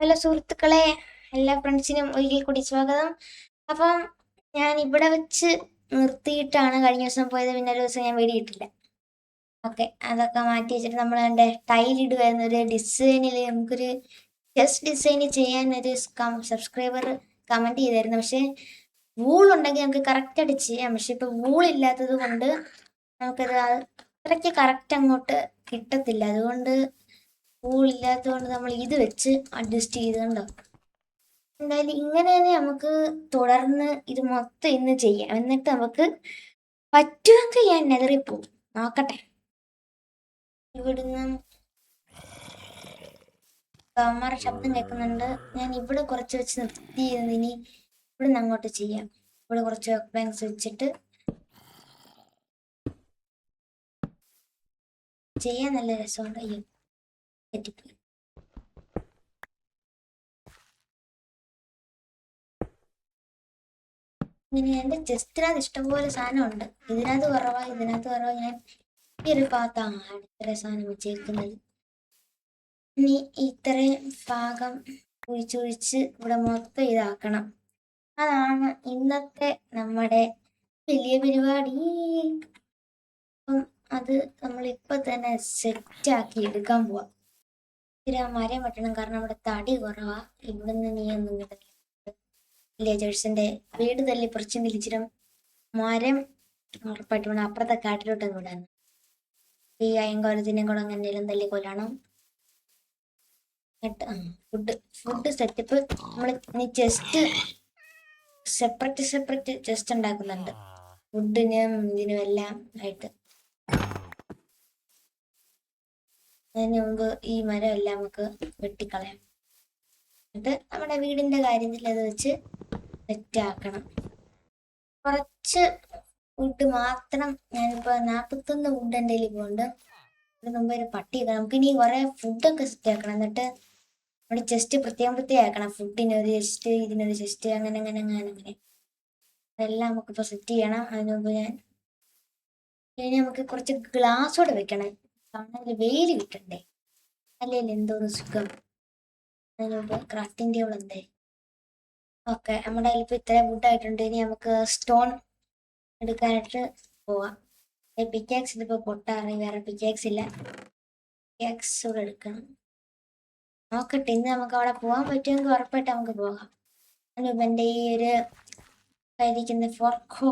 Hello സുഹൃത്തുക്കളെ, എല്ലാ ഫ്രണ്ട്സിനും ഒരിക്കൽ കൂടി സ്വാഗതം. അപ്പം ഞാൻ ഇവിടെ വെച്ച് നിർത്തിയിട്ടാണ് കഴിഞ്ഞ ദിവസം പോയത്. പിന്നെ ഒരു ദിവസം ഞാൻ വെടിയിട്ടില്ല. ഓക്കെ, അതൊക്കെ മാറ്റി വെച്ചിട്ട് നമ്മൾ എൻ്റെ ടൈലിടുമായിരുന്നു. ഒരു ഡിസൈനിൽ നമുക്കൊരു ജസ്റ്റ് ഡിസൈൻ ചെയ്യാൻ ഒരു സബ്സ്ക്രൈബർ കമൻറ്റ് ചെയ്തായിരുന്നു. പക്ഷേ വൂളുണ്ടെങ്കിൽ നമുക്ക് കറക്റ്റായിട്ട് ചെയ്യാം. പക്ഷെ ഇപ്പോൾ വൂളില്ലാത്തത് കൊണ്ട് നമുക്കത് അത്രയ്ക്ക് കറക്റ്റ് അങ്ങോട്ട് കിട്ടത്തില്ല. അതുകൊണ്ട് വൂളില്ലാത്തത് നമ്മൾ ഇത് വെച്ച് അഡ്ജസ്റ്റ് ചെയ്തുകൊണ്ടോ. എന്തായാലും ഇങ്ങനെ തന്നെ നമുക്ക് തുടർന്ന് ഇത് മൊത്തം ഇന്ന് ചെയ്യാം. എന്നിട്ട് നമുക്ക് പറ്റുമെങ്കിൽ ഞാൻ നെതറിൽ പോവും. നോക്കട്ടെ. ഇവിടുന്ന് അമ്മയുടെ ശബ്ദം കേൾക്കുന്നുണ്ട്. ഞാൻ ഇവിടെ കുറച്ച് വെച്ച് നിർത്തിയിരുന്ന് ഇനി ഇവിടുന്ന് അങ്ങോട്ട് ചെയ്യാം. ഇവിടെ കുറച്ച് വർക്ക് പ്ലാങ്ക്സ് വെച്ചിട്ട് ചെയ്യാൻ നല്ല രസമുണ്ട്. അയ്യോ, തെറ്റിപ്പോയി. ഇങ്ങനെ എൻ്റെ ചെസ്റ്റിനകത്ത് ഇഷ്ടംപോലെ സാധനമുണ്ട്. ഇതിനകത്ത് കുറവാ. ഞാൻ ഈ ഒരു ഭാഗത്താണ് ഇത്ര സാധനം വെച്ചേക്കുന്നത്. ഇനി ഇത്രയും ഭാഗം കുഴിച്ചൊഴിച്ച് ഇവിടെ മൊത്തം ഇതാക്കണം. അതാണ് ഇന്നത്തെ നമ്മുടെ വലിയ പരിപാടി. അപ്പം അത് നമ്മളിപ്പോൾ തന്നെ സെറ്റാക്കി എടുക്കാൻ പോവാം. ഇത്തിരി മരം വെട്ടണം, കാരണം ഇവിടെ തടി കുറവാ. ഇവിടുന്ന് നീയൊന്നും കിട്ടില്ല. വില്ലേജേഴ്സിന്റെ വീട് തല്ലി കുറച്ചും വിളിച്ചിട്ടും മരം ഉറപ്പായിട്ട് വേണം അപ്പുറത്തെ കാട്ടിലോട്ടൊന്നും വിടാന്ന്. ഈ അയങ്കോലത്തിനെയും കൂടെ എന്തെങ്കിലും തല്ലി കൊല്ലണം. ഫുഡ് സെറ്റപ്പ് നമ്മൾ ഇനി സെപ്പറേറ്റ് ചെസ്റ്റ് ഉണ്ടാക്കുന്നുണ്ട്. ഫുഡിനും ഇതിനും എല്ലാം ആയിട്ട്. അതിന് മുമ്പ് ഈ മരം എല്ലാം നമുക്ക് വെട്ടിക്കളയാം. എന്നിട്ട് നമ്മുടെ വീടിന്റെ കാര്യത്തിൽ അത് വെച്ച് സെറ്റാക്കണം. കുറച്ച് വുഡ് മാത്രം. ഞാനിപ്പോൾ 41 വുഡ് എൻ്റെ കയ്യിൽ പോകുന്നുണ്ട്. അതിന് മുമ്പ് ഒരു പട്ടിയൊക്കെ നമുക്കിനി കുറെ ഫുഡൊക്കെ സെറ്റ് ആക്കണം. എന്നിട്ട് നമ്മുടെ ചെസ്റ്റ് പ്രത്യേകം ആക്കണം. ഫുഡിനൊരു ചെസ്റ്റ്, ഇതിനൊരു ചെസ്റ്റ്, അങ്ങനെ അതെല്ലാം നമുക്കിപ്പോൾ സെറ്റ് ചെയ്യണം. അതിന് മുമ്പ് ഇനി നമുക്ക് കുറച്ച് ഗ്ലാസ് കൂടെ വെക്കണം. കാണാൻ വെയിൽ കിട്ടണ്ടേ, അല്ലെങ്കിൽ എന്തോന്ന് സുഖം. അതിന് മുമ്പ് ക്രാഫ്റ്റിംഗ് ടേബിൾ എന്തേ. ഓക്കെ, നമ്മുടെ കയ്യിൽ ഇപ്പോൾ ഇത്രയും വുഡ് ആയിട്ടുണ്ട്. ഇനി നമുക്ക് സ്റ്റോൺ എടുക്കാനായിട്ട് പോവാം. പിക്കാക്സ് ഇതിപ്പോൾ പൊട്ടാറി, വേറെ പിക്കാക്സ് ഇല്ല. പിക്കാക്സ് കൂടെ എടുക്കണം. നോക്കട്ടെ, ഇന്ന് നമുക്ക് അവിടെ പോകാൻ പറ്റുമെങ്കിൽ ഉറപ്പായിട്ട് നമുക്ക് പോകാം. അതിന് എൻ്റെ ഈ ഒരു കഴിക്കുന്ന ഫോർക്ക്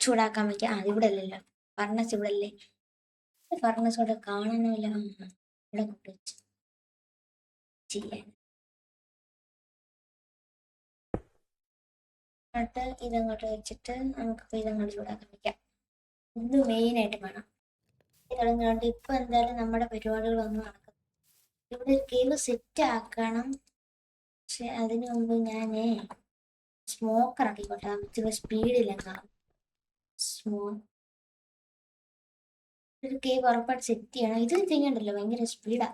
ചൂടാക്കാൻ വയ്ക്കാം. ഇവിടെ അല്ലല്ലോ, ഫർണസ് ഇവിടെ അല്ലേ. ഫർണസ് ഇവിടെ കാണാനുമില്ല. ഇവിടെ കൊണ്ടുവച്ച് ചെയ്യാൻ. എന്നിട്ട് ഇതങ്ങോട്ട് വെച്ചിട്ട് നമുക്കിപ്പോൾ ഇതങ്ങോട്ട് ചൂടാക്കാൻ വയ്ക്കാം. ഇത് മെയിനായിട്ട് വേണം. തുടങ്ങാണ്ട് ഇപ്പൊ എന്തായാലും നമ്മുടെ പരിപാടികളൊന്നും നടക്കും. ഇവിടെ ഒരു കേവ് സെറ്റ് ആക്കണം. പക്ഷെ അതിനു മുമ്പ് ഞാനേ സ്മോക്കർ ആക്കിക്കോട്ടെ. ഇച്ചിരി സ്പീഡില്ല. ഒരു കേവ് ഉറപ്പായിട്ട് സെറ്റ് ചെയ്യണം. ഇത് ചെയ്യണ്ടല്ലോ, ഭയങ്കര സ്പീഡാ.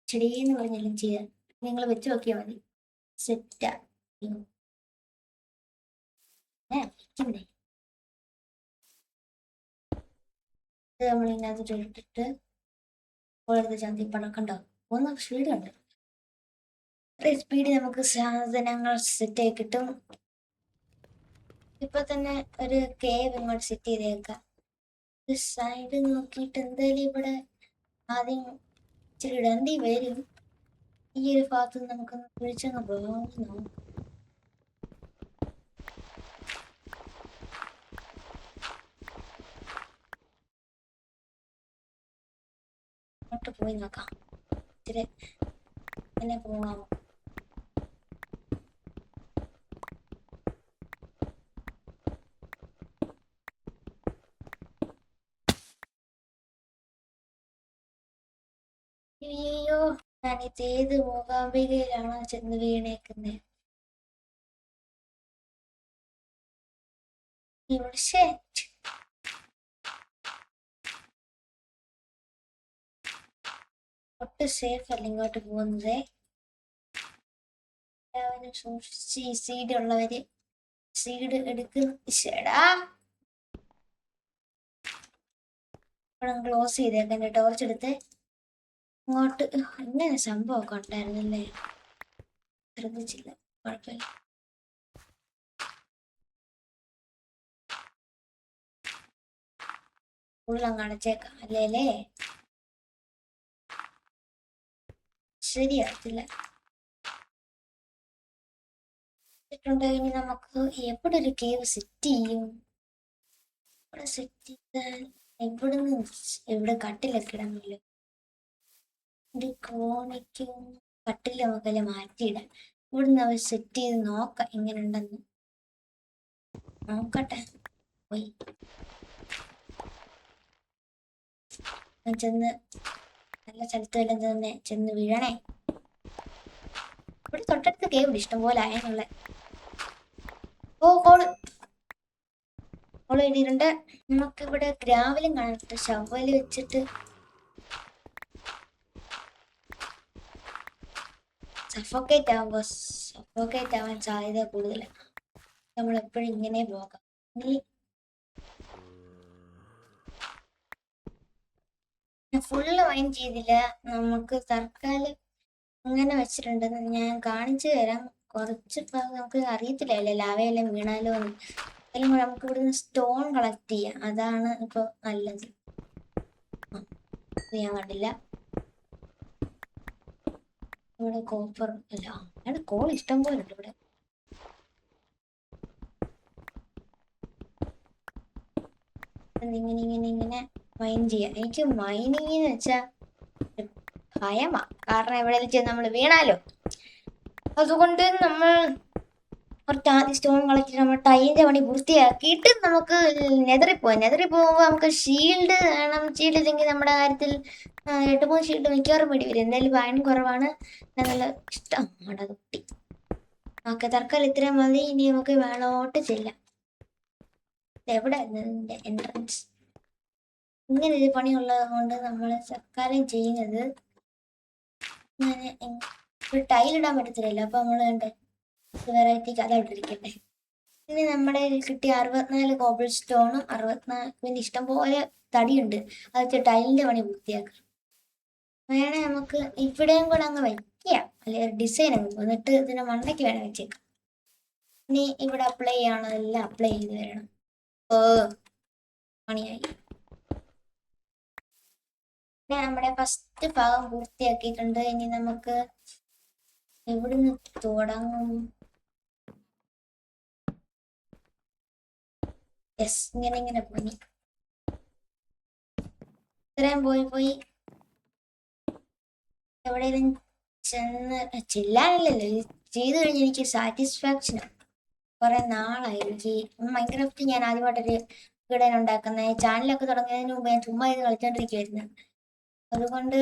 ചെടിയെന്ന് പറഞ്ഞാലും ചെയ്യാൻ നിങ്ങൾ വെച്ച് നോക്കിയാൽ മതി. സെറ്റാ. വെക്കണ്ടേ, ഇത് നമ്മളിതിനകത്ത് ഇട്ടിട്ട് ഓരോരുത്തർ ചന്തി പണക്കുണ്ടാവും. ഒന്ന് സ്പീഡ് ഉണ്ട്. ഇത്രയും സ്പീഡ് നമുക്ക് സാധനങ്ങൾ സെറ്റായി കിട്ടും. ഇപ്പൊ തന്നെ ഒരു കേവ് ഇങ്ങോട്ട് സെറ്റ് ചെയ്തേക്കാം. സൈഡ് നോക്കിയിട്ട് എന്തായാലും ഇവിടെ ആദ്യം ഇച്ചിരി ഇടേണ്ടി വരും. ഈ ഒരു ഭാഗത്ത് നമുക്കൊന്ന് കുഴിച്ചങ്ങ് പോകുന്നു. അങ്ങോട്ട് പോയി നോക്കാം. ഇച്ചിരി ഇങ്ങനെ പോകാമോ? അയ്യോ, ഞാനിത് ഏത് മൂകാംബികയിലാണോ ചെന്ന് വീണേക്കുന്നത്? ഇവിടെ ഒട്ടും സേഫ് അല്ല ഇങ്ങോട്ട് പോകുന്നത്. എല്ലാവരും സൂക്ഷിച്ച് ഈ സീഡ് ഉള്ളവര് സീഡ് എടുക്കും. ശടാ, ക്ലോസ് ചെയ്തേക്കാൻ ടോർച്ച് എടുത്ത് ഇങ്ങോട്ട്. ഇങ്ങനെ സംഭവമൊക്കെ ഉണ്ടായിരുന്നല്ലേ. ശ്രദ്ധിച്ചില്ല, കുഴപ്പമില്ല. ഫുള്ളങ്ങ് അടച്ചേക്കാം, അല്ലേ ശരിയാകത്തില്ല. ഇനി നമുക്ക് എവിടെ ഒരു കേവ് സെറ്റ് ചെയ്യും? ഇവിടെ സെറ്റ് ചെയ്താൽ എവിടുന്ന് ഇവിടെ കട്ടിലൊക്കെ ഇടാമല്ലോ. ഒരു കോണിക്കും കട്ടിൽ നമുക്കെല്ലാം മാറ്റിയിടാം. ഇവിടുന്ന് അവർ സെറ്റ് ചെയ്ത് നോക്കാം എങ്ങനെ ഉണ്ടെന്ന്. നോക്കട്ടെ. പോയി ചെന്ന് നല്ല സ്ഥലത്ത് വല്ലതും തന്നെ ചെന്ന് വീഴണേ. ഇവിടെ തൊട്ടടുത്ത് കേവ് ഇഷ്ടം പോലെ ആയെന്നുള്ള. ഓ കോള് എഴുതിയിട്ടുണ്ട്. നമുക്കിവിടെ ഗ്രാവലും കാണട്ടെ. ഷവല് വെച്ചിട്ട് സഫോക്കേറ്റ് ആവാൻ സാധ്യത കൂടുതലാണ്. നമ്മളെപ്പോഴും ഇങ്ങനെ പോകാം. ഫുള്ള് വൈൻ ചെയ്തില്ല, നമുക്ക് തൽക്കാലം അങ്ങനെ വെച്ചിട്ടുണ്ടെന്ന് ഞാൻ കാണിച്ചു തരാം. കുറച്ച് നമുക്ക് അറിയത്തില്ലല്ലോ ലാവയെല്ലാം വീണാലോ എന്ന്. അതിലും കൂടെ നമുക്ക് ഇവിടുന്ന് സ്റ്റോൺ കളക്ട് ചെയ്യാം, അതാണ് ഇപ്പൊ നല്ലത്. ഞാൻ കണ്ടില്ല ഇവിടെ കോപ്പർ അല്ല, അവിടെ കോൾ ഇഷ്ടം പോലെ ഉണ്ട് ഇവിടെ. ഇങ്ങനെ മൈൻ ചെയ്യാം. എനിക്ക് മൈനിങ് എന്ന് വെച്ചാ ഭയമാ, കാരണം എവിടെയെങ്കിലും ചെന്ന് നമ്മൾ വീണാലോ. അതുകൊണ്ട് നമ്മൾ കുറച്ച് ആദ്യം സ്റ്റോൺ കളക്ട് നമ്മൾ ടൈലിന്റെ പണി പൂർത്തിയാക്കിയിട്ട് നമുക്ക് നെതറിൽ പോകുമ്പോൾ നമുക്ക് ഷീൽഡ് വേണം. ഷീൽഡ് ഇല്ലെങ്കിൽ നമ്മുടെ കാര്യത്തിൽ 8-3 ഷീൽഡ് മിക്കവാറും വേണ്ടി വരും. എന്തായാലും ഭയം കുറവാണ്, നല്ല ഇഷ്ടം കുട്ടി. ഓക്കെ, തൽക്കാലം ഇത്രയും മതി. ഇനി നമുക്ക് വേണോട്ട് ചെല്ലാം. എവിടെ എൻട്രൻസ്? ഇങ്ങനെ ഒരു പണിയുള്ളത് കൊണ്ട് നമ്മൾ തൽക്കാലം ചെയ്യുന്നത് ഇങ്ങനെ ടൈലിടാൻ പറ്റത്തില്ലല്ലോ. അപ്പൊ നമ്മൾ വേണ്ടേ വെറൈറ്റിക്ക് അതവിട്ടിരിക്കട്ടെ. ഇനി നമ്മുടെ കിട്ടിയ 64 കോബിൾ സ്റ്റോണും 64 പിന്നെ ഇഷ്ടംപോലെ തടിയുണ്ട്. അത് വെച്ച് ടൈലിന്റെ പണി പൂർത്തിയാക്കാം. വേണേ നമുക്ക് ഇവിടെയും കൂടെ അങ്ങ് വയ്ക്കാം, അല്ലെ ഒരു ഡിസൈൻ അങ്ങ് എന്നിട്ട് ഇതിന്റെ മണ്ടയ്ക്ക് വേണം വെച്ചേക്കാം. ഇനി ഇവിടെ അപ്ലൈ ചെയ്യണതെല്ലാം അപ്ലൈ ചെയ്ത് വരണം. ഓ പണിയായി. നമ്മുടെ ഫസ്റ്റ് ഭാഗം പൂർത്തിയാക്കിയിട്ടുണ്ട്. ഇനി നമുക്ക് എവിടുന്ന് തുടങ്ങും? യെസ്, ഇങ്ങനെ പോയി ഇത്രയും പോയി എവിടെയെങ്കിലും ചെല്ലാനില്ലല്ലോ. ചെയ്തു കഴിഞ്ഞ് എനിക്ക് സാറ്റിസ്ഫാക്ഷനാണ്. കുറെ നാളായി എനിക്ക് മൈൻക്രാഫ്റ്റ് ഞാൻ ആദ്യമായിട്ടൊരു വീടൻ ഉണ്ടാക്കുന്നത്. ചാനലൊക്കെ തുടങ്ങിയതിന് മുമ്പ് ഞാൻ ചുമ്മാ ഇത് കളിച്ചോണ്ടിരിക്കുവായിരുന്നു. അതുകൊണ്ട്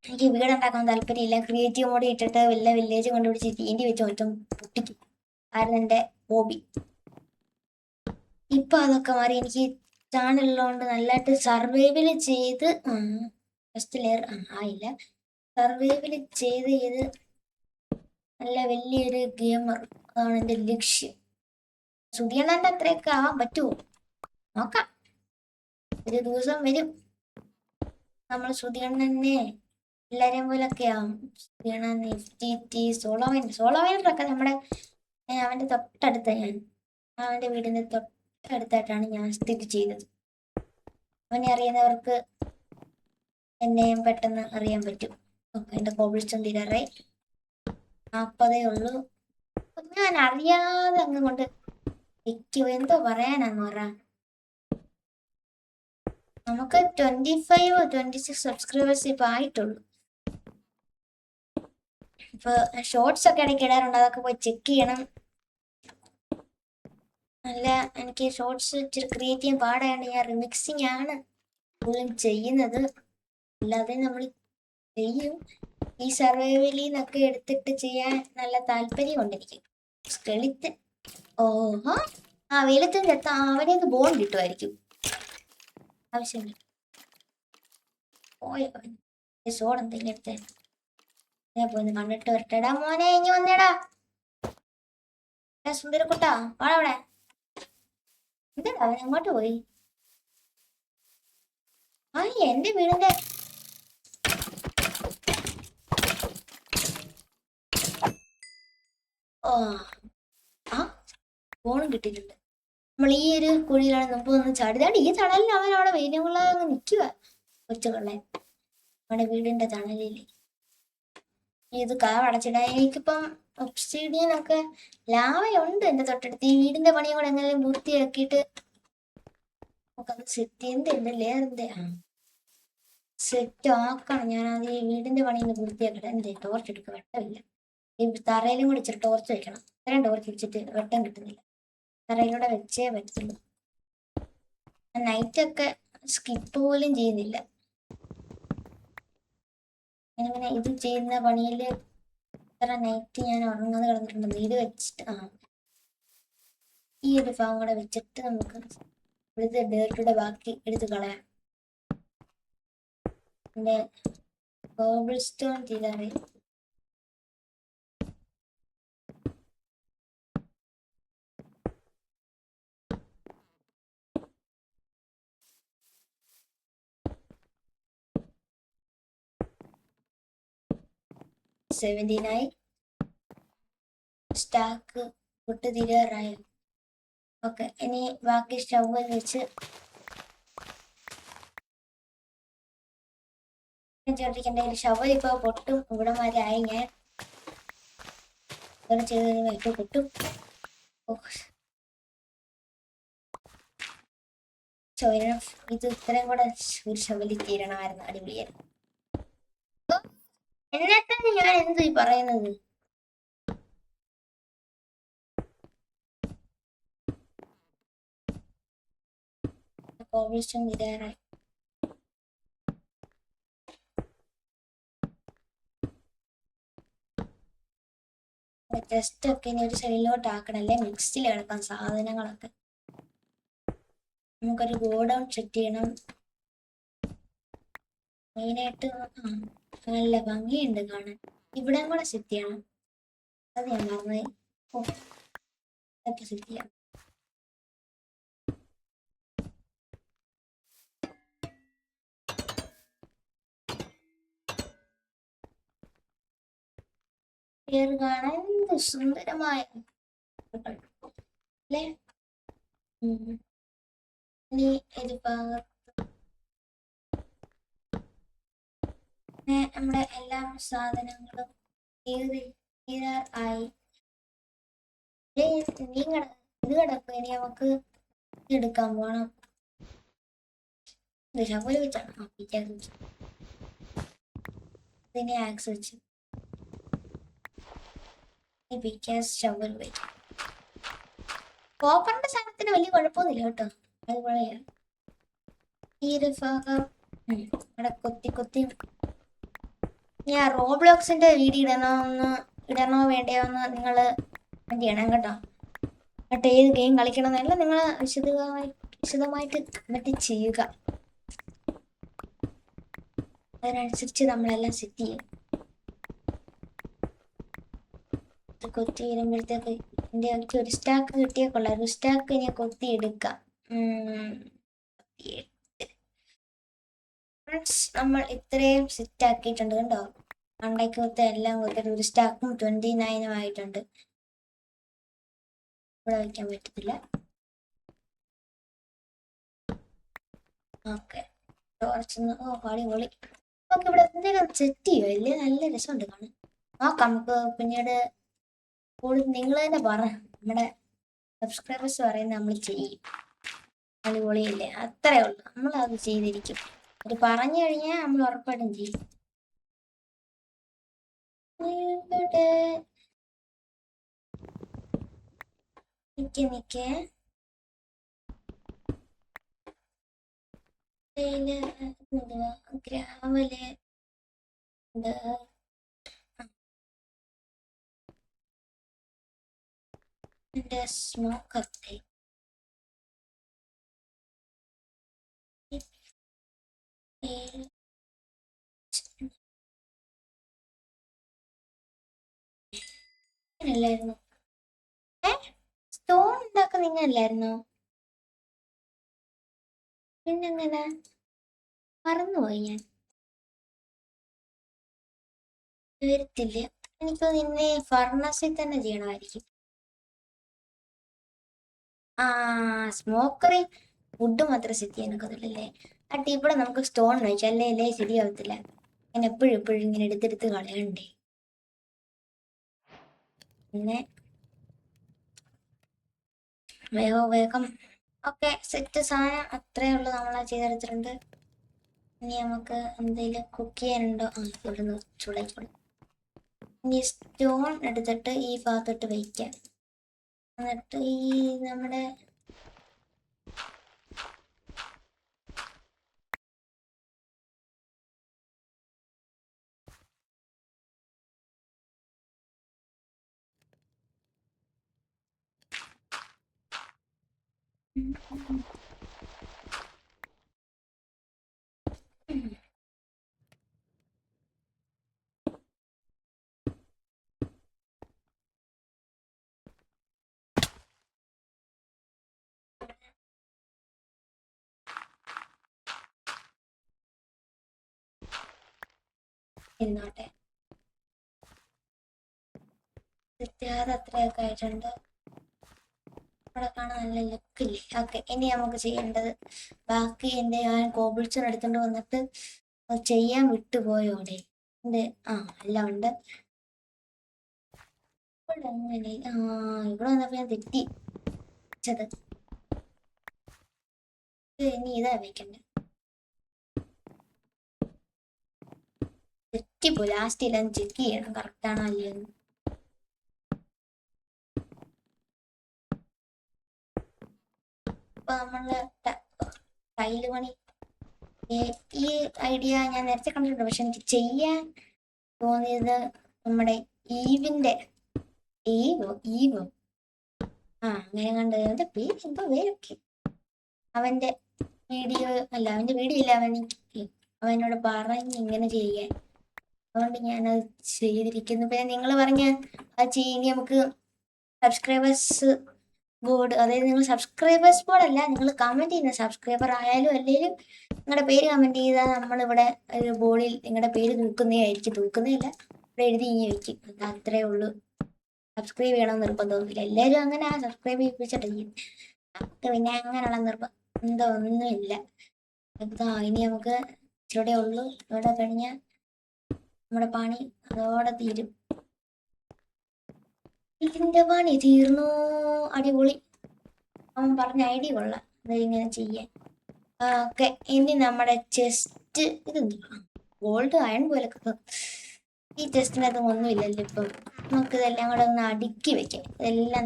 എനിക്ക് വീടുണ്ടാക്കാൻ താല്പര്യമില്ല. ക്രിയേറ്റീവ് മോഡ് ഇട്ടിട്ട് വല്ല വില്ലേജ് കണ്ടുപിടിച്ച് തീണ്ടി വെച്ച് മൊത്തം പൊട്ടിക്കും ആയിരുന്നു എൻ്റെ ഹോബി. ഇപ്പൊ അതൊക്കെ മാറി എനിക്ക് ചാനലുള്ളതുകൊണ്ട് നല്ലതായിട്ട് സർവൈവല് ചെയ്ത് ഫസ്റ്റ് ലെയർ ആയില്ല, സർവൈവല് ചെയ്ത് നല്ല വലിയൊരു ഗെയിമർ, അതാണ് എൻ്റെ ലക്ഷ്യം. സുധിയണ്ണൻ്റെ അത്രയൊക്കെ ആവാൻ പറ്റുമോ നോക്കാം. ഒരു ദിവസം വരും നമ്മൾ സുധിയണ്ണനെ എല്ലാരെയും പോലൊക്കെ ആവും. സുധിയണ്ണൻ, FTT, സോളോവൈനറൊക്കെ നമ്മുടെ അവൻ്റെ തൊട്ടടുത്ത അവൻ്റെ വീടിൻ്റെ തൊട്ടടുത്തായിട്ടാണ് ഞാൻ സ്ഥിതി ചെയ്തത്. അവനെ അറിയുന്നവർക്ക് എന്നെയും പെട്ടെന്ന് അറിയാൻ പറ്റും. ഓക്കെ, എൻ്റെ കോബിൾസ്റ്റോൺ തീരാറായി. 40 ഉള്ളൂ. ഞാൻ അറിയാതെ അങ്ങ് കൊണ്ട് വെക്കൂ. എന്തോ പറയാനാന്ന് പറ. നമുക്ക് 25-26 സബ്സ്ക്രൈബേഴ്സ് ഇപ്പൊ ആയിട്ടുള്ളൂ. ഇപ്പൊ ഷോർട്സ് ഒക്കെ ഇടയ്ക്ക് ഇടാറുണ്ട്, അതൊക്കെ പോയി ചെക്ക് ചെയ്യണം. അല്ല, എനിക്ക് ഷോർട്സ് ഇച്ചിരി ക്രിയേറ്റ് ചെയ്യാൻ പാടാണ്. ഞാൻ റിമിക്സിങ് ആണ് ഫുള്ളും ചെയ്യുന്നത്, അല്ലാതെ നമ്മൾ ചെയ്യും. ഈ സർവൈവലിൽ നിന്നൊക്കെ എടുത്തിട്ട് ചെയ്യാൻ നല്ല താല്പര്യമുണ്ട് എനിക്ക്. സ്കെളിറ്റൻ, ഓഹോ, ആ വെയിലത്തും അവനെ ഒന്ന് ബോൺ കിട്ടുമായിരിക്കും. ആവശ്യമില്ല. പോയോ സോഡ് എന്തെങ്കിലും എടുത്തേ. ഞാൻ പോയി കണ്ടിട്ട് വരട്ടെടാ. മോനെ ഇനി വന്നേടാ. സുന്ദരക്കുട്ടാ വാടവിടെ. എന്താടാ അവൻ എങ്ങോട്ട് പോയി? ആ എന്റെ വീടിന്റെ ആ ആ ഫോണും കിട്ടിയിട്ടുണ്ട്. നമ്മൾ ഈ ഒരു കുഴിയിലാണ് മുമ്പ് വന്ന് ചാടിതാണ്ട് ഈ തണലിൽ അവൻ അവിടെ വെയിലുള്ള നിൽക്കുക. കൊച്ചുകൊള്ളൻ നമ്മുടെ വീടിന്റെ തണലില് ഇത് കാവടച്ചിടാൻ എനിക്കിപ്പം ഒബ്സിഡിയനൊക്കെ ലാവയുണ്ട് എന്റെ തൊട്ടടുത്ത്. ഈ വീടിന്റെ പണിയും കൂടെ എങ്ങനെയും പൂർത്തിയാക്കിയിട്ട് നമുക്കത് സെറ്റ് ചെയ്യുന്നത് എന്റെ ലേറിന്റെ സെറ്റ് ആക്കണം. ഞാൻ അത് ഈ വീടിന്റെ പണിയിൽ പൂർത്തിയാക്കട്ടെ. എന്റെ ടോർച്ച് എടുക്കുക, വെട്ടമില്ല. ഈ തറയിലും കൂടി ഇച്ചിരി ടോർച്ച് വെക്കണം. ഇത്രയും ടോർച്ച് വെച്ചിട്ട് വെട്ടം കിട്ടുന്നില്ല. തറയിലൂടെ വെച്ചേ പറ്റുള്ളൂ. നൈറ്റൊക്കെ സ്കിപ്പ് പോലും ചെയ്യുന്നില്ല. ഞാനിങ്ങനെ ഇത് ചെയ്യുന്ന പണിയിൽ ഇത്ര നൈറ്റ് ഞാൻ ഉറങ്ങാതെ കിടന്നിട്ടുണ്ട്. ഇത് വെച്ചിട്ട് ഈ ഒരു ഭാഗം കൂടെ വെച്ചിട്ട് നമുക്ക് ഇവിടുത്തെ ഡേർട്ടിയുടെ ബാക്കി എടുത്ത് കളയാം. എൻ്റെ കോബിൾ സ്റ്റോൺ തീരാറി. സെവൻറ്റീനായി സ്റ്റാക്ക് പൊട്ട് തീരാറായി. ഓക്കെ, ഇനി ബാക്കി സ്റ്റൗവിൽ വെച്ച് ചേർത്തിക്കേണ്ട. ഷവൽ ഇപ്പോൾ പൊട്ടും. ഇവിടെ വരെ ആയി. ഞാൻ ഇവിടെ ചെയ്ത് ഇപ്പോൾ പൊട്ടും. ഇത് ഇത്രയും കൂടെ ഒരു ഷവലിൽ തീരണമായിരുന്നു. അടിപൊളിയായിരുന്നു. എന്നെ തന്നെ ഞാൻ എന്ത് ഈ പറയുന്നത്. കോവിസ്റ്റം തീരാറായി. ജസ്റ്റ് ഒക്കെ ഇനി ഒരു സൈഡിലോട്ട് ആക്കണല്ലേ. മിക്സിൽ കിടക്കാം സാധനങ്ങളൊക്കെ. നമുക്കൊരു ഗോഡൗൺ സെറ്റ് ചെയ്യണം. മെയിനായിട്ട് നല്ല ഭംഗിയുണ്ട് കാണാൻ. ഇവിടെ കൂടെ സെറ്റ് ചെയ്യണം. അത് ഞാൻ മറന്നുപോയി. ഇതൊക്കെ സെറ്റ് ചെയ്യാം. പേര് കാണാൻ എന്ത് സുന്ദരമായ അല്ലേ. ഇനി ഒരു ഭാഗത്ത് നമ്മുടെ എല്ലാ സാധനങ്ങളും ആയി. ഇത് കിടക്കും. ഇനി നമുക്ക് എടുക്കാൻ പോണം. ഷവൽ വെച്ചാണ് ഇതിനെ ആക്സ് വെച്ച് ഷവൽ വെച്ച്. കോപ്പറിന്റെ സാധനത്തിന് വലിയ കുഴപ്പമൊന്നുമില്ല കേട്ടോ. അതുപോലെയാണ് ഈ ഒരു ഭാഗം ഇവിടെ കൊത്തി കൊത്തി. ഞാൻ റോബ്ലോക്സിന്റെ വീഡിയോ ഇടണോ വേണ്ടയോ എന്ന് നിങ്ങൾ ചെയ്യണം കേട്ടോ. എന്നിട്ട് ഏത് ഗെയിം കളിക്കണമെന്നല്ല നിങ്ങൾ വിശദമായിട്ട് എന്നിട്ട് ചെയ്യുക. അതിനനുസരിച്ച് നമ്മളെല്ലാം സെറ്റ് ചെയ്യും. കൊത്തി വരുമ്പോഴത്തേക്ക് എൻ്റെ ഒരു സ്റ്റാക്ക് കിട്ടിയാൽ കൊള്ളാം. ഒരു സ്റ്റാക്ക് ഇനി കൊത്തി എടുക്കാം. നമ്മൾ ഇത്രയും സെറ്റ് ആക്കിയിട്ടുണ്ട് കണ്ടോ. മണ്ടയ്ക്ക് കൊത്ത എല്ലാം കൊത്തിട്ട് ഒരു സ്റ്റാക്കും 29 ആയിട്ടുണ്ട്. ഇവിടെ വയ്ക്കാൻ പറ്റത്തില്ല. ഓക്കെ, ടോർച്ചൊന്ന് അടിപൊളി. നമുക്ക് ഇവിടെ എന്തെങ്കിലും സെറ്റ് ചെയ്യുമോ ഇല്ലേ? നല്ല രസമുണ്ട് കാണാൻ. നോക്കാം നമുക്ക് പിന്നീട്. നിങ്ങൾ തന്നെ പറ. നമ്മുടെ സബ്സ്ക്രൈബേഴ്സ് പറയുന്നത് നമ്മൾ ചെയ്യും. അടിപൊളിയില്ലേ? അത്രേ ഉള്ളൂ. നമ്മൾ അത് ചെയ്തിരിക്കും. അത് പറഞ്ഞു കഴിഞ്ഞാൽ നമ്മൾ ഉറപ്പായിട്ടും ചെയ്യും. നിക്കേ ഗ്രാവല് സ്മോക്കൊക്കെ അല്ലായിരുന്നു. സ്റ്റോൺ ഉണ്ടാക്കുന്ന നിങ്ങല്ലായിരുന്നോ? പിന്നെങ്ങനെ മറന്നുപോയി ഞാൻ. വരത്തില്ല. എനിക്ക് നിന്നെ ഫർണസിൽ തന്നെ ചെയ്യണമായിരിക്കും. ആ സ്മോക്കറി വുഡ് മാത്രം സെറ്റ് ചെയ്യാനൊക്കത്തില്ലല്ലേ. അട്ട് ഇവിടെ നമുക്ക് സ്റ്റോൺ വെച്ചാൽ അല്ലേ ശരിയാവത്തില്ല. ഞാൻ എപ്പോഴും എപ്പോഴും ഇങ്ങനെ എടുത്തെടുത്ത് കളയണ്ടേ. പിന്നെ വേഗം ഓക്കെ സെറ്റ് സാധനം അത്രേ ഉള്ളൂ. നമ്മളാ ചെയ്തെടുത്തിട്ടുണ്ട്. ഇനി നമുക്ക് എന്തെങ്കിലും കുക്ക് ചെയ്യാനുണ്ടോ? ഇവിടെ നിന്ന് ചൂടായിക്കോളും. ഇനി സ്റ്റോൺ എടുത്തിട്ട് ഈ ഭാഗത്തോട്ട് വയ്ക്കാം. എന്നിട്ട് ഈ നമ്മുടെ ഇരുന്നോട്ടെ. കൃത്യത അത്രയൊക്കെ ആയിട്ടുണ്ട്. ഇവിടെ കാണാൻ നല്ല ലുക്കില്ലേ. ഓക്കെ, ഇനി നമുക്ക് ചെയ്യേണ്ടത് ബാക്കി എൻ്റെ ഞാൻ കോബിൾസ്റ്റോൺ എടുത്തുകൊണ്ട് വന്നിട്ട് ചെയ്യാൻ വിട്ടുപോയോടെ എൻ്റെ എല്ലാം ഉണ്ട്. എങ്ങനെ ഇവിടെ വന്നപ്പോ ഞാൻ തെറ്റി വെച്ചത്. ഇനി ഇതാ വെക്കണ്ടേ. തെറ്റിപ്പോ ലാസ്റ്റ് എല്ലാം ചെക്ക് ചെയ്യണം കറക്റ്റ് ആണോ അല്ലയെന്ന്. അപ്പൊ നമ്മള് ടൈല് പണി ഈ ഐഡിയ ഞാൻ നേരത്തെ കണ്ടിട്ടുണ്ട്. പക്ഷെ എനിക്ക് ചെയ്യാൻ തോന്നിയത് നമ്മുടെ ഈവിന്റെ ഈവോ അങ്ങനെ കണ്ട് അവന്റെ പേര് എന്തോ പേരൊക്കെ അവന്റെ വീഡിയോ അല്ല അവനോട് പറഞ്ഞ് ഇങ്ങനെ ചെയ്യാൻ. അതുകൊണ്ട് ഞാനത് ചെയ്തിരിക്കുന്നു. പിന്നെ നിങ്ങൾ പറഞ്ഞ അത് ഇനി നമുക്ക് സബ്സ്ക്രൈബേഴ്സ് ബോർഡ്, അതായത് നിങ്ങൾ സബ്സ്ക്രൈബേഴ്സ് ബോർഡ് അല്ല, നിങ്ങൾ കമന്റ് ചെയ്യുന്ന സബ്സ്ക്രൈബർ ആയാലും അല്ലെങ്കിലും നിങ്ങളുടെ പേര് കമന്റ് ചെയ്താൽ നമ്മളിവിടെ ഒരു ബോർഡിൽ നിങ്ങളുടെ പേര് തൂക്കുന്നതായിരിക്കും. തൂക്കുന്നതല്ല, ഇവിടെ എഴുതി ഇങ്ങനെ വെക്കും. അത് അത്രേ ഉള്ളൂ. സബ്സ്ക്രൈബ് ചെയ്യണമെന്ന് നിർബന്ധമൊന്നുമില്ല. എല്ലാവരും അങ്ങനെ സബ്സ്ക്രൈബ് ചെയ്യിപ്പിച്ചിട്ടിരിക്കും. നമുക്ക് പിന്നെ അങ്ങനെയുള്ള നിർബന്ധമൊന്നുമില്ല. ഇനി നമുക്ക് ഇച്ചിരൂടെ ഉള്ളൂ. ഇവിടെ കഴിഞ്ഞാൽ നമ്മുടെ പണി അതോടെ തീരും. ഇതിന്റെ പണി തീർന്നു. അടിപൊളി. അവൻ പറഞ്ഞ ഐഡിയ കൊള്ളാം ഇങ്ങനെ ചെയ്യാൻ. ഓക്കെ, ഇനി നമ്മുടെ ചെസ്റ്റ് ഗോൾഡ് അയൺ പോലൊക്കെ. ഈ ചെസ്റ്റിനകത്ത് ഒന്നുമില്ലല്ലോ ഇപ്പം. നമുക്ക് ഇതെല്ലാം കൂടെ ഒന്ന് അടുക്കി വെക്കാം. ഇതെല്ലാം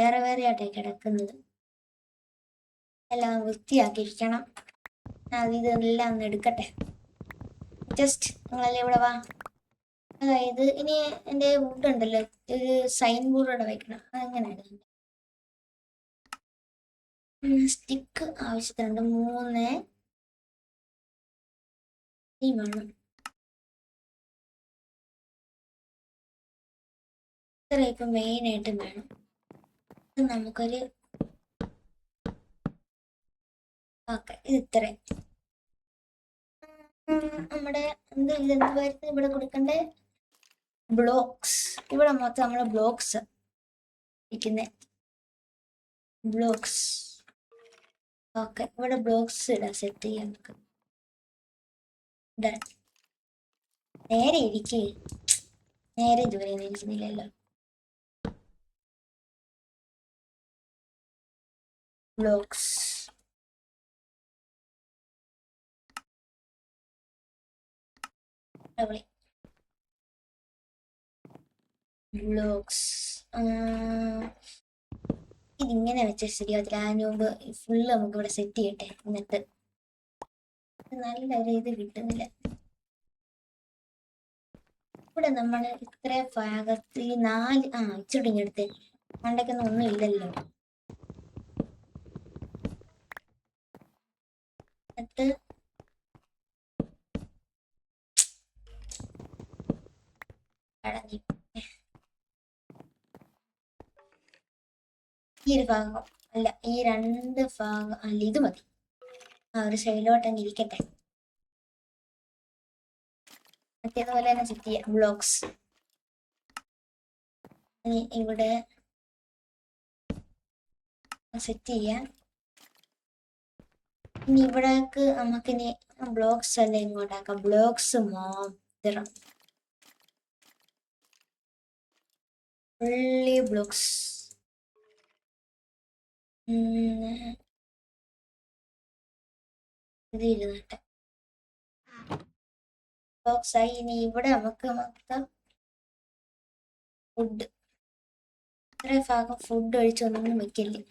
വേറെ വേറെ ആയിട്ടേ കിടക്കുന്നത്. എല്ലാം വൃത്തിയാക്കിയിരിക്കണം. ഇതെല്ലാം ഒന്ന് എടുക്കട്ടെ. ജസ്റ്റ് നിങ്ങളല്ലേ ഇവിടെ വാ. അതായത് ഇനി എൻ്റെ വുഡ് ഉണ്ടല്ലോ, ഒരു സൈൻ ബോർഡോടെ വെക്കണം. അതെങ്ങനെയാണ്? സ്റ്റിക്ക് ആവശ്യത്തിനുണ്ട് 3 വേണം. ഇത്രയൊക്കെ മെയിനായിട്ടും വേണം. നമുക്കൊരു ഓക്കെ, ഇത് ഇത്രയും നമ്മുടെ ഇതെന്തുവായിരുന്നു ഇവിടെ കൊടുക്കണ്ടേ? ബ്ലോക്സ്. ഇവിടെ മൊത്തം നമ്മുടെ ബ്ലോക്സ് ഇരിക്കുന്നേ. ബ്ലോക്സ് ഓക്കെ, ഇവിടെ ബ്ലോക്സ് ഇടാം. സെറ്റ് ചെയ്യാൻ നമുക്ക്. നേരെ ഇരിക്കേ. നേരെ ഇതുവരെ ഇരിക്കുന്നില്ലല്ലോ. ബ്ലോക്സ് ബ്ലോക്സ് ഇതിങ്ങനെ വെച്ച ശരിയാവത്തില്ല. അതിന് മുമ്പ് ഫുള്ള് നമുക്ക് ഇവിടെ സെറ്റ് ചെയ്യട്ടെ. എന്നിട്ട് നല്ലൊരു ഇത് കിട്ടുന്നില്ല. ഇവിടെ നമ്മൾ ഇത്ര ഭാഗത്ത് ഈ 4 ഇച്ചിടിഞ്ഞെടുത്ത് മണ്ടയ്ക്കൊന്നും ഒന്നും ഇല്ലല്ലോ. എന്നിട്ട് ഈ ഒരു ഭാഗം അല്ല, ഈ 2 ഭാഗം അല്ല, ഇത് മതി. ഒരു സൈഡിലോട്ടങ്ങ് ഇരിക്കട്ടെ. മറ്റേതുപോലെ തന്നെ സെറ്റ് ചെയ്യാം ബ്ലോക്സ്. ഇനി ഇവിടെ സെറ്റ് ചെയ്യാം. ഇനി ഇവിടേക്ക് നമുക്കിനി ബ്ലോക്സ് അല്ലേ ഇങ്ങോട്ടാക്കാം. ബ്ലോക്സ് മാത്രം, ഫുള്ളി ബ്ലോക്സ്. ഇത് ഇരുന്നിട്ട് ബ്ലോക്സ് ആയി. ഇനി ഇവിടെ നമുക്ക് മൊത്തം ഫുഡ്, ഇത്രയും ഭാഗം ഫുഡ് ഒഴിച്ചൊന്നും വെക്കില്ലേ.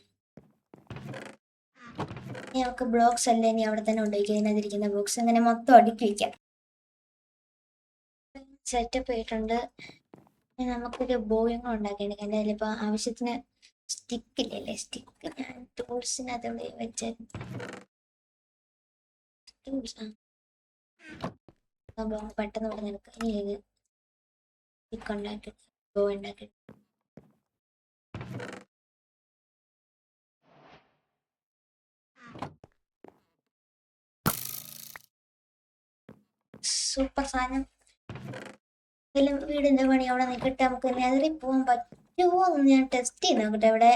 ഇനി നമുക്ക് ബ്ലോക്സ് അല്ലേ ഇനി അവിടെ തന്നെ ഉണ്ടാക്കി അതിനകത്തിരിക്കുന്ന ബ്ലോക്സ് അങ്ങനെ മൊത്തം അടുക്കി വയ്ക്കാം. സെറ്റപ്പ് ആയിട്ടുണ്ട്. നമുക്കൊരു ബോയിങ് ഉണ്ടാക്കിയെടുക്കാം. എൻ്റെ കയ്യിൽ ഇപ്പോൾ ആവശ്യത്തിന് സ്റ്റിക്കില്ലല്ലേ, സ്റ്റിക്ക് ഞാൻ ടൂൾസിനകത്ത് വെച്ച പെട്ടെന്ന് ഇവിടെ നിൽക്കുക. ഇനി ഇത് സ്റ്റിക്ക് ഉണ്ടാക്കി ബോ ഉണ്ടാക്കി സൂപ്പർ സാധനം. വീടിന്റെ പണി അവിടെ നിൽക്കട്ടെ. നമുക്ക് നെതറിൽ പോകാൻ പറ്റുമോ എന്ന് ഞാൻ ടെസ്റ്റ് ചെയ്ത് നോക്കട്ടെ. ഇവിടെ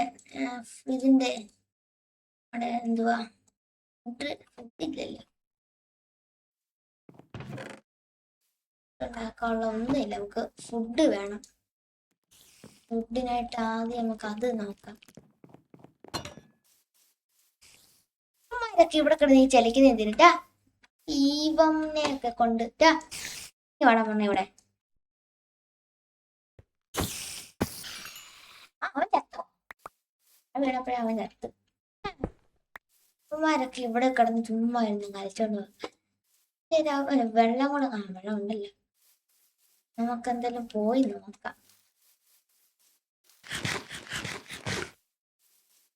ഇതിന്റെ അവിടെ എന്തുവാ ഫുഡില്ലല്ലോ, ഉണ്ടാക്കാനുള്ള ഒന്നുമില്ല. നമുക്ക് ഫുഡ് വേണം. ഫുഡിനായിട്ട് ആദ്യം നമുക്ക് അത് നോക്കാം. അമ്മമാരൊക്കെ ഇവിടെ കിടന്ന് ഈ ചലിക്കുന്ന എന്തിനാ ഈവമ്മയൊക്കെ കൊണ്ടിട്ടാ വേണം പറഞ്ഞ ഇവിടെ. അവൻ ചത്തോ? വീണപ്പോഴേ അവൻ ചത്തു. അമ്മമാരൊക്കെ ഇവിടെ കിടന്ന് ചുമ്മാ ഇരുന്ന് കളിച്ചോണ്ട് വെള്ളം കൂടെ വെള്ളം ഉണ്ടല്ലോ. നമുക്ക് എന്തെങ്കിലും പോയി നോക്കാം.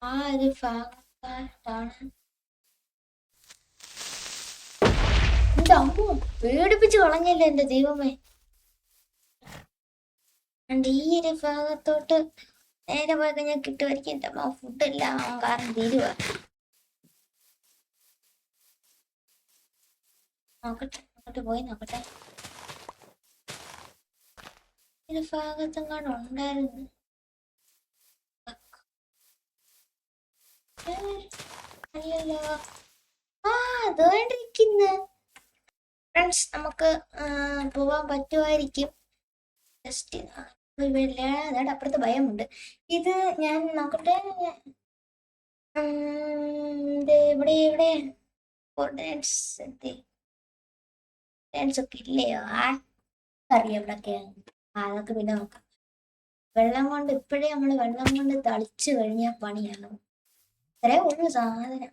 ആ ഒരു ഭാഗത്താണ് എന്റെ അമ്മ പേടിപ്പിച്ച് കളഞ്ഞല്ലേ എന്റെ ദൈവമേ. ഈ ഒരു ഭാഗത്തോട്ട് നേരെ പോയി കഴിഞ്ഞാൽ കിട്ടുമായിരിക്കും. എന്റെ അമ്മ ഫുഡെല്ലാം കാരണം തീരുവ. നോക്കട്ടെ, അങ്ങോട്ട് പോയി നോക്കട്ടെ. ഒരു ഭാഗത്തെങ്ങാണ്ട് ഉണ്ടായിരുന്നു. അല്ലല്ലോ, അതോണ്ടിരിക്കുന്ന ഫ്രണ്ട്സ് നമുക്ക് പോവാൻ പറ്റുമായിരിക്കും. ജസ്റ്റ് അതോടെ അപ്പുറത്ത് ഭയമുണ്ട്. ഇത് ഞാൻ നോക്കട്ടെ. ഇവിടെ ഇവിടെ കോർഡിനേറ്റ്സ് ഒക്കെ ഇല്ലയോ? അറിയാം എവിടൊക്കെയാണ്. അതൊക്കെ പിന്നെ നോക്കാം. വെള്ളം കൊണ്ട് ഇപ്പോഴേ നമ്മൾ വെള്ളം കൊണ്ട് തളിച്ചു കഴിഞ്ഞാൽ പണിയാകും. ഇത്രേ ഉള്ളു സാധനം.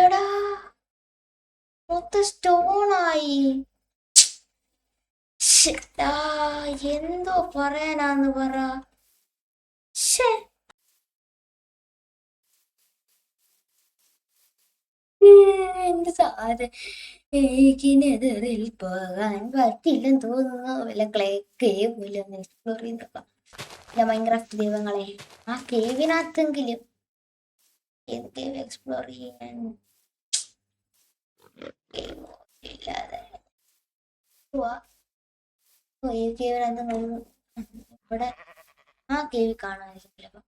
എടാ മൊത്തം സ്റ്റോണായി. എന്തോ പറയാനാന്ന് പറ. എന്ത് സാധനം, എനിക്കിനെതിറിൽ പോകാൻ പറ്റില്ലെന്ന് തോന്നുന്നു. വല്ല കേവിലൊന്ന് എക്സ്പ്ലോർ ചെയ്ത് നോക്കാം. ഇല്ല മൈൻക്രാഫ്റ്റ് ദൈവങ്ങളെ, ആ കേവിനകത്തെങ്കിലും ഏത് കേവ് എക്സ്പ്ലോർ ചെയ്യാൻ ഇല്ലാതെ ഈ കേവിനകത്ത് ഇവിടെ ആ കേവി കാണുമായിരിക്കും ചിലപ്പോ.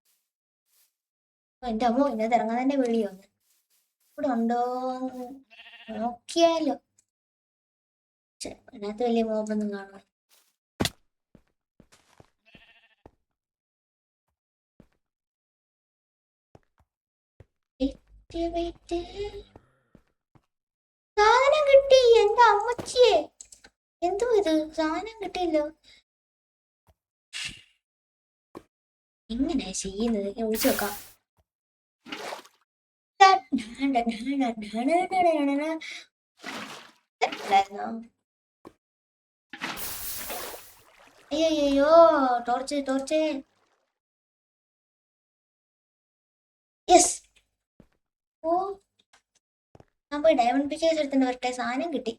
എന്റെ അമ്മ ഇന്നത്തെ ഇറങ്ങാൻ തന്നെ പേടിയോന്ന്. ഇവിടെ ഉണ്ടോ നോക്കിയാലോ. അതിനകത്ത് വലിയ മോബൊന്നും കാണുക. സാധനം കിട്ടി എന്റെ അമ്മച്ചിയെ. എന്തോ ഇത് സാധനം കിട്ടിയല്ലോ. എങ്ങനെയാ ചെയ്യുന്നത്? ഒഴിച്ചു വെക്കാം. അയ്യോ ടോർച്ച് ടോർച്ച്. യെസ്. ഓ ഞാൻ പോയി ഡയമണ്ട് പിക്കേക്സ് എടുത്തോണ്ട് വരട്ടെ. സാധനം കിട്ടി.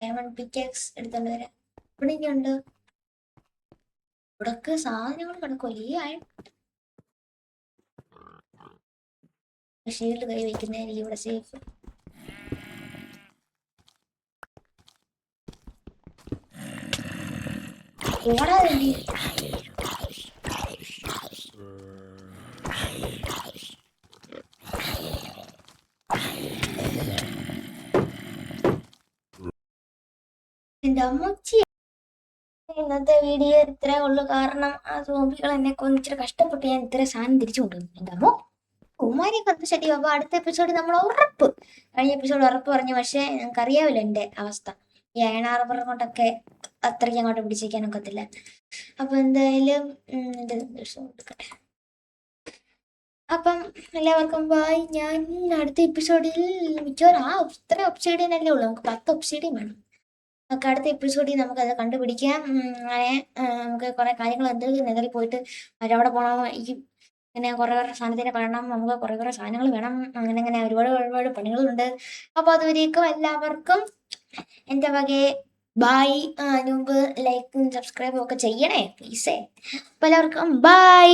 ഡയമണ്ട് പിക്കേക്സ് എടുത്തോണ്ട് വരാം. ഇവിടെ ഇനി ഉണ്ട്. ഇവിടൊക്കെ സാധനങ്ങൾ കിടക്കുമല്ലേ. ഷീൽഡ് കൈ വയ്ക്കുന്നതായിരിക്കും ഇവിടെ സേഫ്. ഓടാതെ എന്റെ അമ്മച്ചി. ഇന്നത്തെ വീഡിയോ ഇത്രേ ഉള്ളു. കാരണം ആ സോംബികൾ എന്നെ കൊന്നിച്ചിട്ട് കഷ്ടപ്പെട്ട് ഞാൻ ഇത്ര സാധനം തിരിച്ചു കൊണ്ടുവന്നു. എൻ്റെ അമ്മോ കുമാരി കത്ത് ശരി. അപ്പൊ അടുത്ത എപ്പിസോഡ് നമ്മൾ ഉറപ്പ്, കഴിഞ്ഞ എപ്പിസോഡ് ഉറപ്പ് പറഞ്ഞു. പക്ഷെ ഞങ്ങൾക്ക് അറിയാവില്ല എൻ്റെ അവസ്ഥ. ഈ അയണാർബർ കൊണ്ടൊക്കെ അത്രയ്ക്ക് അങ്ങോട്ട് പിടിച്ചിരിക്കാനൊക്കത്തില്ല. അപ്പൊ എന്തായാലും എടുക്കട്ടെ. അപ്പം എല്ലാവർക്കും ബൈ. ഞാൻ അടുത്ത എപ്പിസോഡിൽ മിക്കവാറും ഇത്ര ഒബ്സൈഡിയൻ അല്ലേ ഉള്ളൂ, നമുക്ക് 10 ഒബ്സൈഡിയൻ വേണം. നമുക്ക് അടുത്ത എപ്പിസോഡിൽ നമുക്കത് കണ്ടുപിടിക്കാം. അങ്ങനെ നമുക്ക് കുറേ കാര്യങ്ങൾ എന്ത് നെതറിൽ പോയിട്ട് അവിടെ പോകണം, ഈ ഇങ്ങനെ കുറേ സാധനത്തിനെ കാണണം, നമുക്ക് കുറേ സാധനങ്ങൾ വേണം, അങ്ങനെ ഒരുപാട് പണികളുണ്ട്. അപ്പോൾ അതുവരേക്കും എല്ലാവർക്കും എൻ്റെ വകെ ബൈ. അതിന് മുമ്പ് ലൈക്കും സബ്സ്ക്രൈബും ഒക്കെ ചെയ്യണേ പ്ലീസേ. അപ്പോൾ എല്ലാവർക്കും ബൈ.